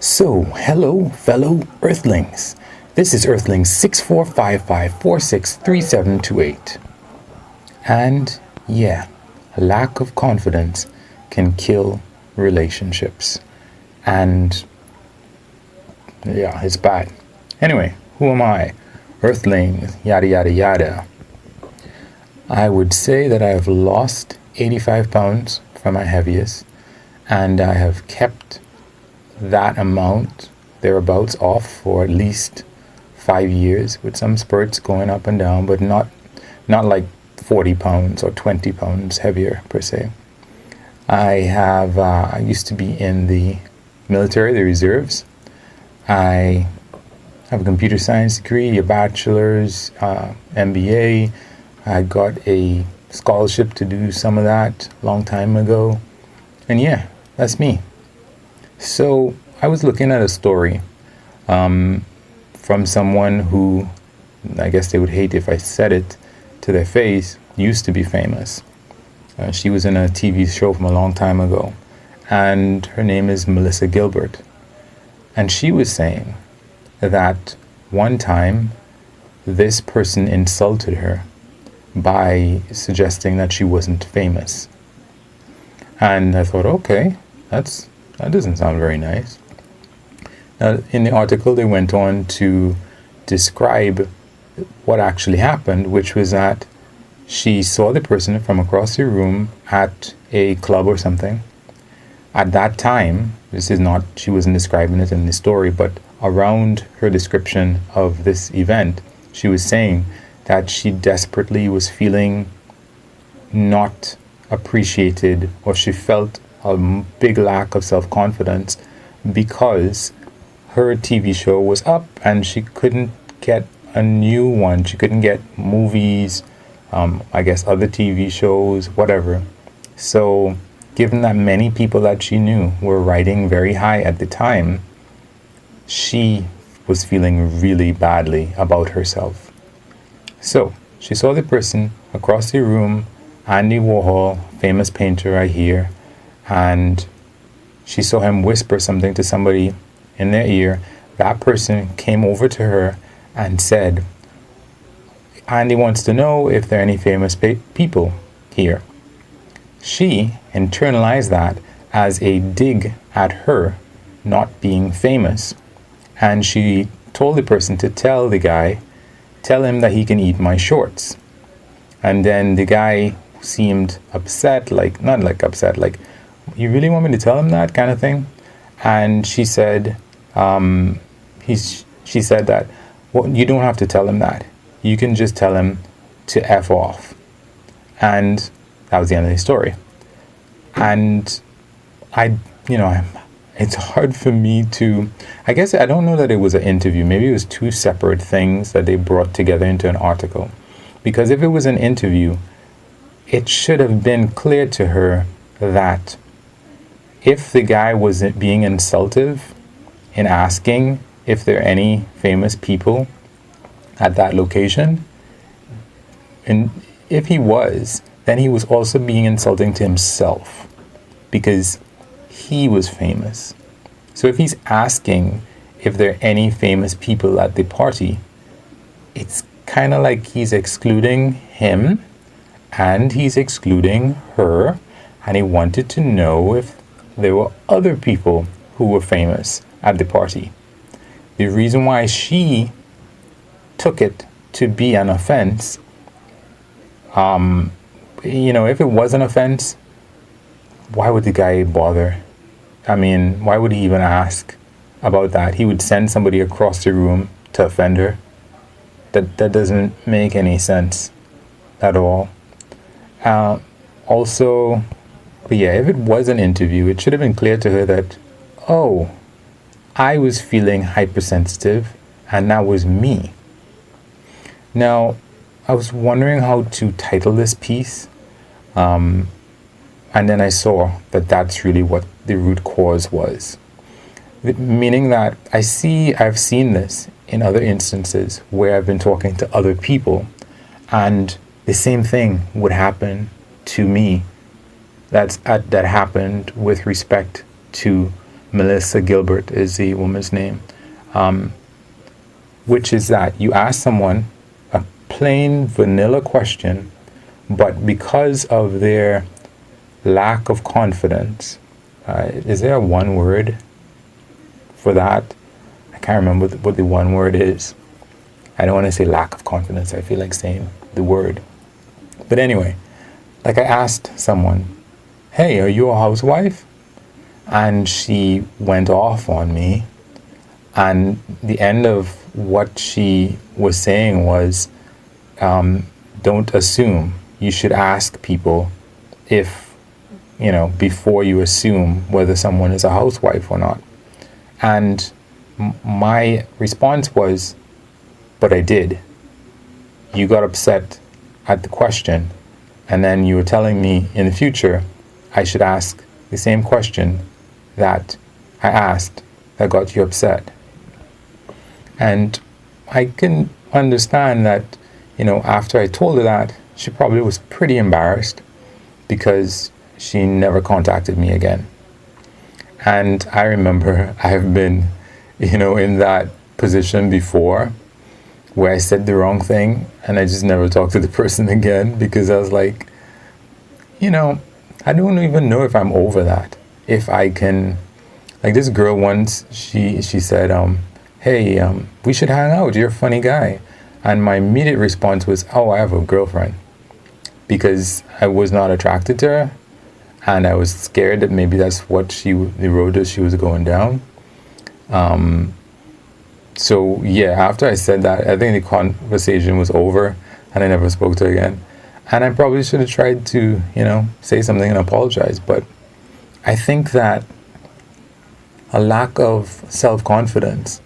So, hello, fellow Earthlings. This is Earthling 6455463728. And yeah, lack of confidence can kill relationships. And yeah, it's bad. Anyway, who am I? Earthling, yada yada yada. I would say that I have lost 85 pounds from my heaviest, and I have kept that amount thereabouts off for at least 5 years, with some spurts going up and down, but not like 40 pounds or 20 pounds heavier per se. I used to be in the military, the reserves. I have a computer science degree, a bachelor's, MBA. I got a scholarship to do some of that a long time ago. And yeah, that's me. So I was looking at a story from someone who, I guess they would hate if I said it to their face, used to be famous. She was in a TV show from a long time ago, and her name is Melissa Gilbert. And she was saying that one time this person insulted her by suggesting that she wasn't famous. And I thought, okay, that doesn't sound very nice. Now, in the article, they went on to describe what actually happened, which was that she saw the person from across the room at a club or something. At that time, she wasn't describing it in the story, but around her description of this event, she was saying that she desperately was feeling not appreciated, or she felt a big lack of self-confidence because her TV show was up and she couldn't get a new one. She couldn't get movies, I guess other TV shows, whatever. So given that many people that she knew were riding very high at the time, she was feeling really badly about herself. So she saw the person across the room, Andy Warhol, famous painter, I hear, and she saw him whisper something to somebody in their ear. That person came over to her and said, Andy wants to know if there are any famous people here. She internalized that as a dig at her not being famous. And she told the person to tell him that he can eat my shorts. And then the guy seemed upset, like, you really want me to tell him that kind of thing? And she said, she said that, well, you don't have to tell him that. You can just tell him to F off. And that was the end of the story. And it's hard for me to, I guess I don't know that it was an interview. Maybe it was two separate things that they brought together into an article. Because if it was an interview, it should have been clear to her that if the guy was being insultive in asking if there are any famous people at that location, and if he was, then he was also being insulting to himself because he was famous. So if he's asking if there are any famous people at the party, it's kind of like he's excluding him and he's excluding her, and he wanted to know if there were other people who were famous at the party. The reason why she took it to be an offense, if it was an offense, why would the guy bother? I mean, why would he even ask about that? He would send somebody across the room to offend her. That doesn't make any sense at all. Also, but yeah, if it was an interview, it should have been clear to her that, oh, I was feeling hypersensitive and that was me. Now, I was wondering how to title this piece, and then I saw that that's really what the root cause was. Meaning that I've seen this in other instances where I've been talking to other people and the same thing would happen to me that happened with respect to Melissa Gilbert is the woman's name, which is that you ask someone a plain vanilla question, but because of their lack of confidence, is there one word for that? I can't remember what the one word is. I don't want to say lack of confidence. I feel like saying the word. But anyway, like I asked someone, hey, are you a housewife? And she went off on me. And the end of what she was saying was, don't assume. You should ask people if, before you assume whether someone is a housewife or not. And my response was, but I did. You got upset at the question, and then you were telling me in the future I should ask the same question that I asked that got you upset. And I can understand that, after I told her that, she probably was pretty embarrassed because she never contacted me again. And I remember I've been, in that position before where I said the wrong thing and I just never talked to the person again because I was like, I don't even know if I'm over that. If I can, like this girl once, she said, hey, we should hang out. You're a funny guy. And my immediate response was, oh, I have a girlfriend. Because I was not attracted to her. And I was scared that maybe that's what the road that she was going down. So yeah, after I said that, I think the conversation was over and I never spoke to her again. And I probably should have tried to, say something and apologize. But I think that a lack of self-confidence,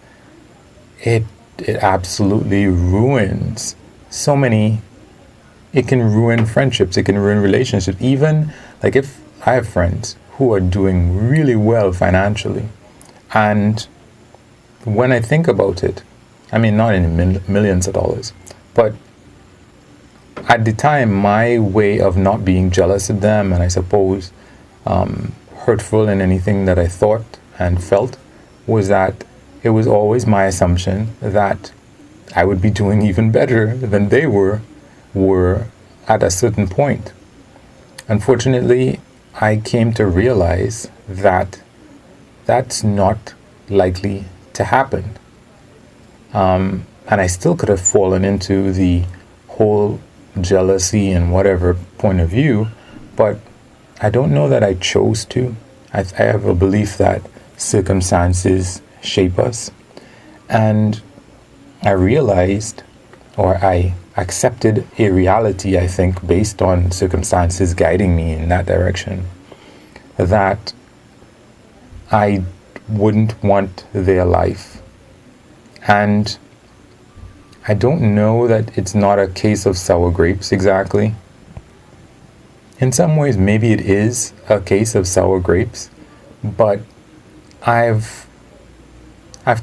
it absolutely ruins so many. It can ruin friendships. It can ruin relationships. Even like if I have friends who are doing really well financially, and when I think about it, I mean, not in millions of dollars, but at the time, my way of not being jealous of them, and I suppose hurtful in anything that I thought and felt, was that it was always my assumption that I would be doing even better than they were at a certain point. Unfortunately, I came to realize that that's not likely to happen. And I still could have fallen into the whole jealousy and whatever point of view, but I don't know that I chose to. I have a belief that circumstances shape us. And I realized, or I accepted a reality, I think, based on circumstances guiding me in that direction, that I wouldn't want their life. And I don't know that it's not a case of sour grapes exactly. In some ways, maybe it is a case of sour grapes, but I've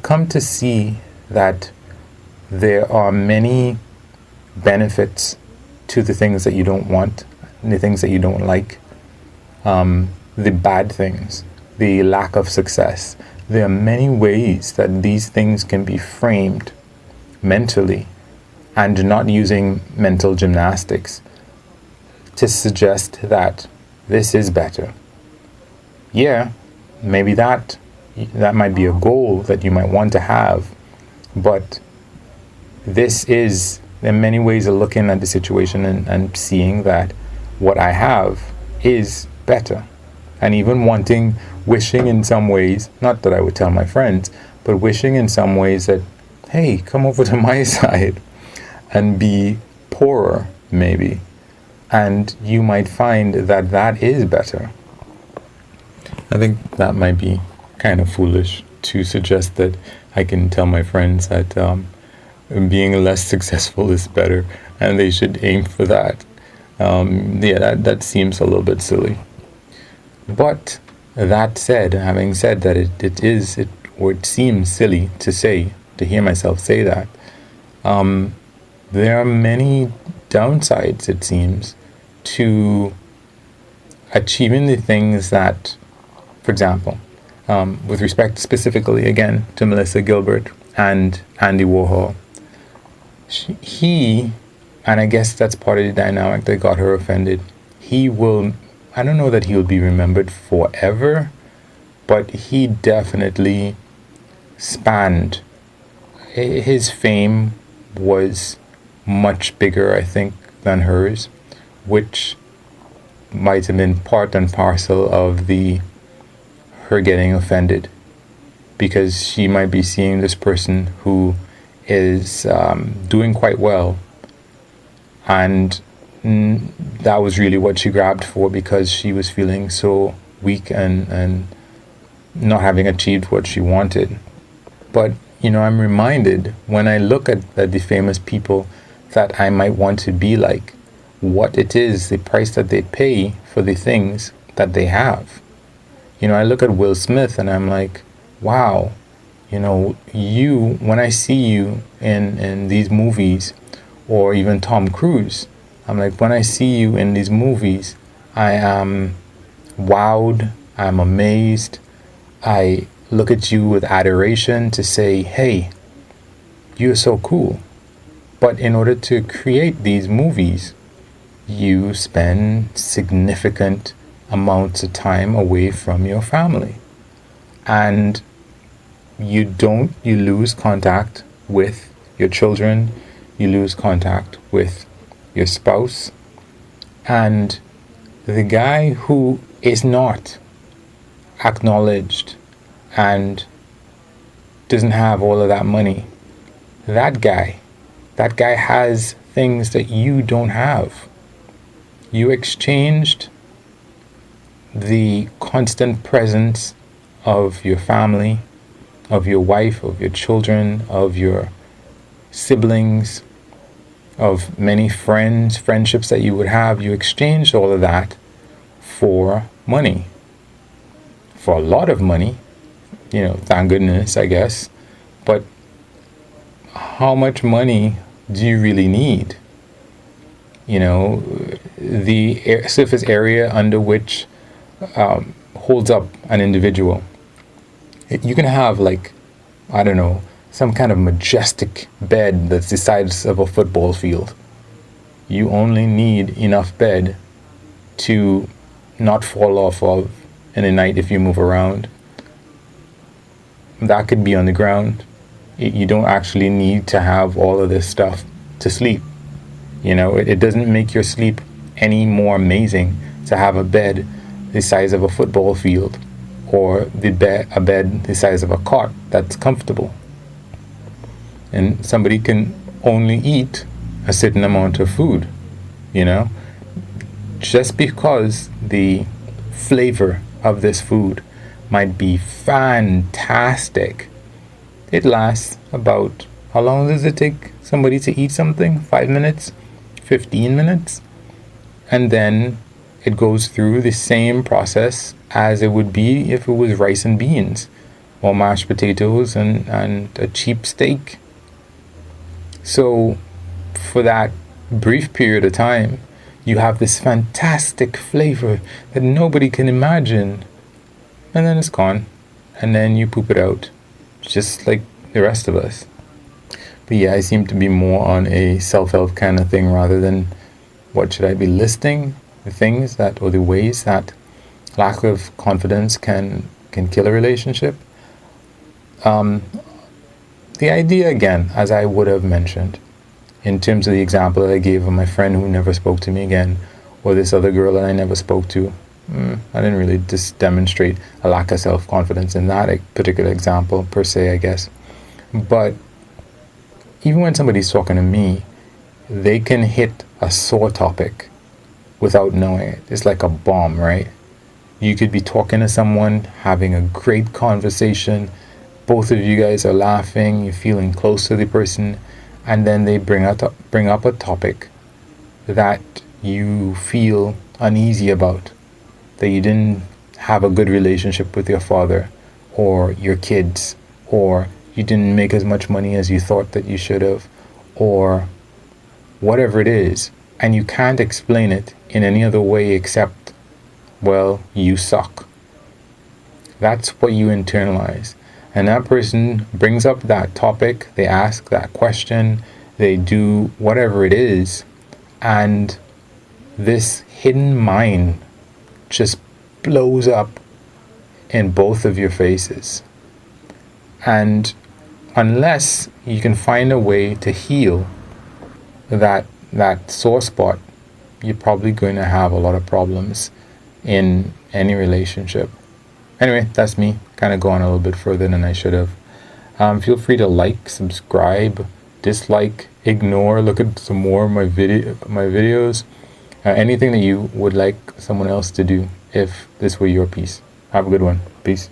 come to see that there are many benefits to the things that you don't want, the things that you don't like, the bad things, the lack of success. There are many ways that these things can be framed mentally, and not using mental gymnastics to suggest that this is better. Yeah, maybe that might be a goal that you might want to have, but there are many ways of looking at the situation and seeing that what I have is better. And even wishing in some ways, not that I would tell my friends, but wishing in some ways that, hey, come over to my side and be poorer, maybe. And you might find that that is better. I think that might be kind of foolish to suggest that I can tell my friends that being less successful is better and they should aim for that. That seems a little bit silly. But that said, having said that it seems silly to hear myself say that, there are many downsides, it seems, to achieving the things that, for example, with respect specifically again to Melissa Gilbert and Andy Warhol. He, and I guess that's part of the dynamic that got her offended, he will, I don't know that he'll be remembered forever, but he definitely spanned, his fame was much bigger, I think, than hers, which might have been part and parcel of her getting offended, because she might be seeing this person who is doing quite well, and that was really what she grabbed for, because she was feeling so weak and not having achieved what she wanted. But I'm reminded when I look at the famous people that I might want to be like, what it is, the price that they pay for the things that they have. I look at Will Smith and I'm like, wow, when I see you in these movies, or even Tom Cruise, I'm like, when I see you in these movies, I am wowed, I'm amazed, I look at you with adoration to say, hey, you're so cool. But in order to create these movies, you spend significant amounts of time away from your family. And you lose contact with your children, you lose contact with your spouse. And the guy who is not acknowledged and doesn't have all of that money, that guy has things that you don't have. You exchanged the constant presence of your family, of your wife, of your children, of your siblings, of many friendships that you would have. You exchanged all of that for money, for a lot of money, thank goodness, I guess. But how much money do you really need? The surface area under which holds up an individual. You can have, some kind of majestic bed that's the size of a football field. You only need enough bed to not fall off of in the night if you move around. That could be on the ground. You don't actually need to have all of this stuff to sleep. It doesn't make your sleep any more amazing to have a bed the size of a football field, or a bed the size of a cot that's comfortable. And somebody can only eat a certain amount of food, just because the flavor of this food might be fantastic. It lasts about, how long does it take somebody to eat something? 5 minutes? 15 minutes? And then it goes through the same process as it would be if it was rice and beans, or mashed potatoes and a cheap steak. So for that brief period of time, you have this fantastic flavor that nobody can imagine, and then it's gone, and then you poop it out, just like the rest of us. But yeah, I seem to be more on a self-help kind of thing, rather than what should I be listing, the things or the ways that lack of confidence can kill a relationship. The idea, again, as I would have mentioned, in terms of the example that I gave of my friend who never spoke to me again, or this other girl that I never spoke to, I didn't really just demonstrate a lack of self-confidence in that particular example per se, I guess. But even when somebody's talking to me, they can hit a sore topic without knowing it. It's like a bomb, right? You could be talking to someone, having a great conversation, both of you guys are laughing, you're feeling close to the person, and then they bring up a topic that you feel uneasy about, that you didn't have a good relationship with your father or your kids, or you didn't make as much money as you thought that you should have, or whatever it is, and you can't explain it in any other way except, well, you suck. That's what you internalize. And that person brings up that topic, they ask that question, they do whatever it is, and this hidden mind just blows up in both of your faces. And unless you can find a way to heal that sore spot, you're probably going to have a lot of problems in any relationship. Anyway, that's me. Kind of going a little bit further than I should have. Feel free to like, subscribe, dislike, ignore, look at some more of my videos. Anything that you would like someone else to do if this were your piece. Have a good one. Peace.